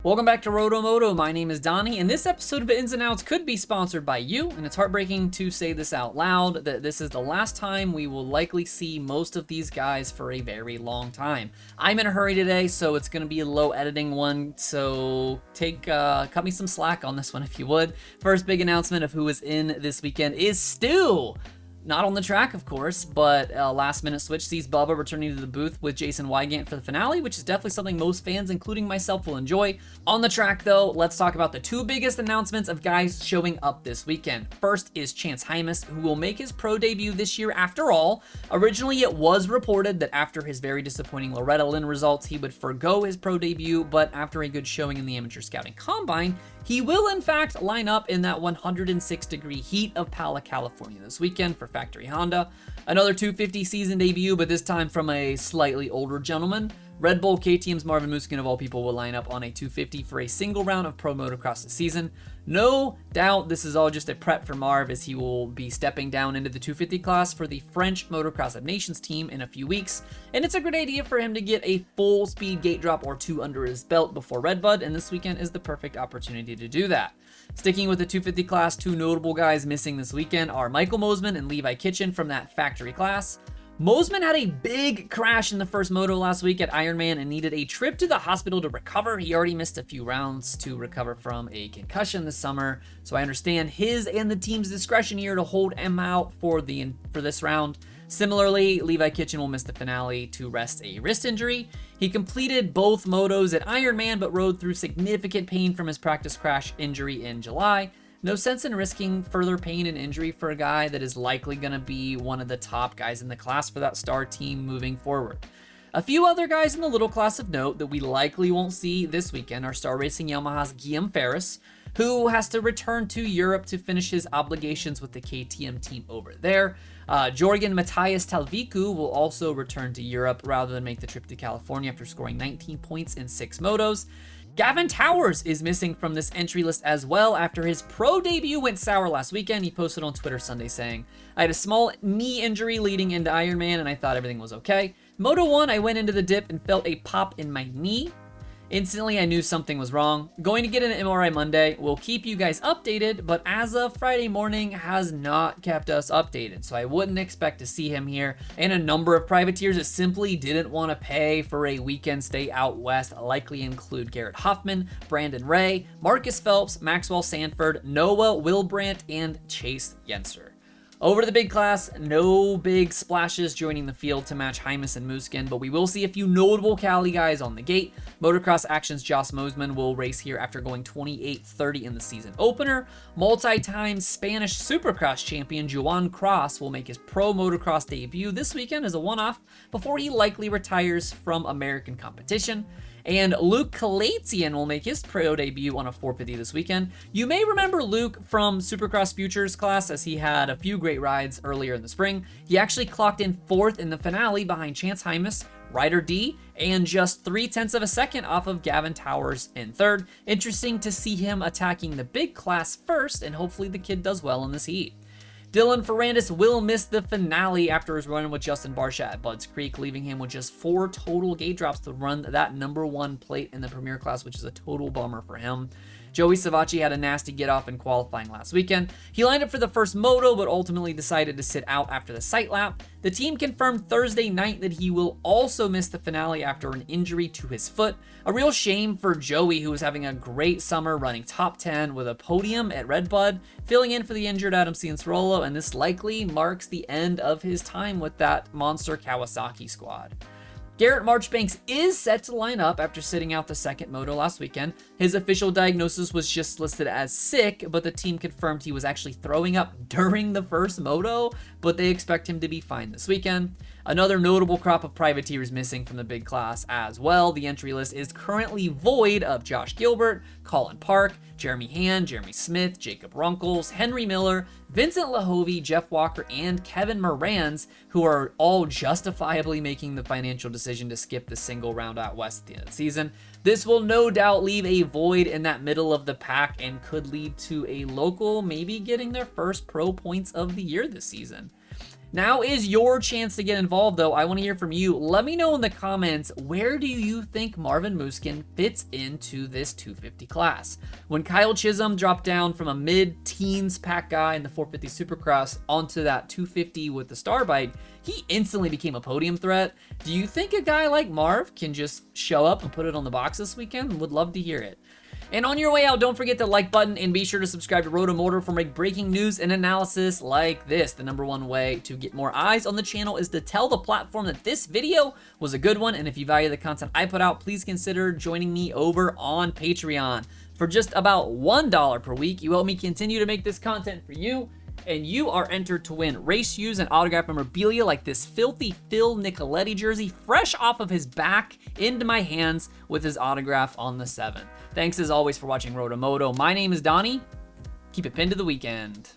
Welcome back to RotoMoto. My name is Donnie, and this episode of Ins and Outs could be sponsored by you, and it's heartbreaking to say this out loud, that this is the last time we will likely see most of these guys for a very long time. I'm in a hurry today, so it's going to be a low editing one, so cut me some slack on this one if you would. First big announcement of who is in this weekend is Stu. Not on the track, of course, but a last-minute switch sees Bubba returning to the booth with Jason Wygant for the finale, which is definitely something most fans, including myself, will enjoy. On the track, though, let's talk about the two biggest announcements of guys showing up this weekend. First is Chance Hymas, who will make his pro debut this year after all. Originally, it was reported that after his very disappointing Loretta Lynn results, he would forgo his pro debut, but after a good showing in the Amateur Scouting Combine, he will, in fact, line up in that 106-degree heat of Pala, California this weekend for Factory Honda. Another 250 season debut, but this time from a slightly older gentleman. Red Bull KTM's Marvin Musquin, of all people, will line up on a 250 for a single round of Pro Motocross this season. No doubt this is all just a prep for Marv, as he will be stepping down into the 250 class for the French Motocross of Nations team in a few weeks, and it's a great idea for him to get a full speed gate drop or two under his belt before Redbud, and this weekend is the perfect opportunity to do that. Sticking with the 250 class, two notable guys missing this weekend are Michael Mosman and Levi Kitchen from that factory class. Mosman had a big crash in the first moto last week at Ironman and needed a trip to the hospital to recover. He already missed a few rounds to recover from a concussion this summer, so I understand his and the team's discretion here to hold him out for this round. Similarly, Levi Kitchen will miss the finale to rest a wrist injury. He completed both motos at Ironman, but rode through significant pain from his practice crash injury in July. No sense in risking further pain and injury for a guy that is likely going to be one of the top guys in the class for that star team moving forward. A few other guys in the little class of note that we likely won't see this weekend are Star Racing Yamaha's Guillaume Ferris, who has to return to Europe to finish his obligations with the KTM team over there. Jorgen Matthias Talviku will also return to Europe rather than make the trip to California after scoring 19 points in 6 motos. Gavin Towers is missing from this entry list as well after his pro debut went sour last weekend. He posted on Twitter Sunday saying, "I had a small knee injury leading into Ironman and I thought everything was okay. Moto 1, I went into the dip and felt a pop in my knee. Instantly, I knew something was wrong. Going to get an MRI Monday. We'll keep you guys updated, but as of Friday morning has not kept us updated, so I wouldn't expect to see him here." And a number of privateers that simply didn't want to pay for a weekend stay out west likely include Garrett Huffman, Brandon Ray, Marcus Phelps, Maxwell Sanford, Noah Wilbrandt, and Chase Yenser. Over to the big class, no big splashes joining the field to match Hymas and Musquin, but we will see a few notable Cali guys on the gate. Motocross Action's Joss Mosman will race here after going 28-30 in the season opener. Multi-time Spanish Supercross champion Juan Cross will make his pro motocross debut this weekend as a one-off before he likely retires from American competition. And Luke Kalatian will make his pro debut on a 450 this weekend. You may remember Luke from Supercross Futures class, as he had a few great rides earlier in the spring. He actually clocked in 4th in the finale behind Chance Hymas, Ryder D, and just 0.3 of a second off of Gavin Towers in 3rd. Interesting to see him attacking the big class first, and hopefully the kid does well in this heat. Dylan Ferrandis will miss the finale after his run with Justin Barcia at Budds Creek, leaving him with just 4 total gate drops to run that number 1 plate in the Premier class, which is a total bummer for him. Joey Savacci had a nasty get-off in qualifying last weekend. He lined up for the first moto, but ultimately decided to sit out after the sight lap. The team confirmed Thursday night that he will also miss the finale after an injury to his foot. A real shame for Joey, who was having a great summer running top 10 with a podium at Redbud, filling in for the injured Adam Cianciarulo, and this likely marks the end of his time with that monster Kawasaki squad. Garrett Marchbanks is set to line up after sitting out the second moto last weekend. His official diagnosis was just listed as sick, but the team confirmed he was actually throwing up during the first moto, but they expect him to be fine this weekend. Another notable crop of privateers missing from the big class as well. The entry list is currently void of Josh Gilbert, Colin Park, Jeremy Hand, Jeremy Smith, Jacob Runkles, Henry Miller, Vincent Lahovey, Jeff Walker, and Kevin Moranz, who are all justifiably making the financial decision to skip the single round out west at the end of the season. This will no doubt leave a void in that middle of the pack and could lead to a local maybe getting their first pro points of the year this season. Now is your chance to get involved, though. I want to hear from you. Let me know in the comments, where do you think Marvin Musquin fits into this 250 class? When Kyle Chisholm dropped down from a mid-teens pack guy in the 450 Supercross onto that 250 with the Starbite, he instantly became a podium threat. Do you think a guy like Marv can just show up and put it on the box this weekend? Would love to hear it. And on your way out, don't forget the like button and be sure to subscribe to RotoMoto for more breaking news and analysis like this. The #1 way to get more eyes on the channel is to tell the platform that this video was a good one, and if you value the content I put out, please consider joining me over on Patreon. For just about $1 per week, you help me continue to make this content for you, and you are entered to win race shoes and autograph memorabilia like this filthy Phil Nicoletti jersey fresh off of his back into my hands with his autograph on the 7. Thanks as always for watching RotoMoto. My name is Donnie. Keep it pinned to the weekend.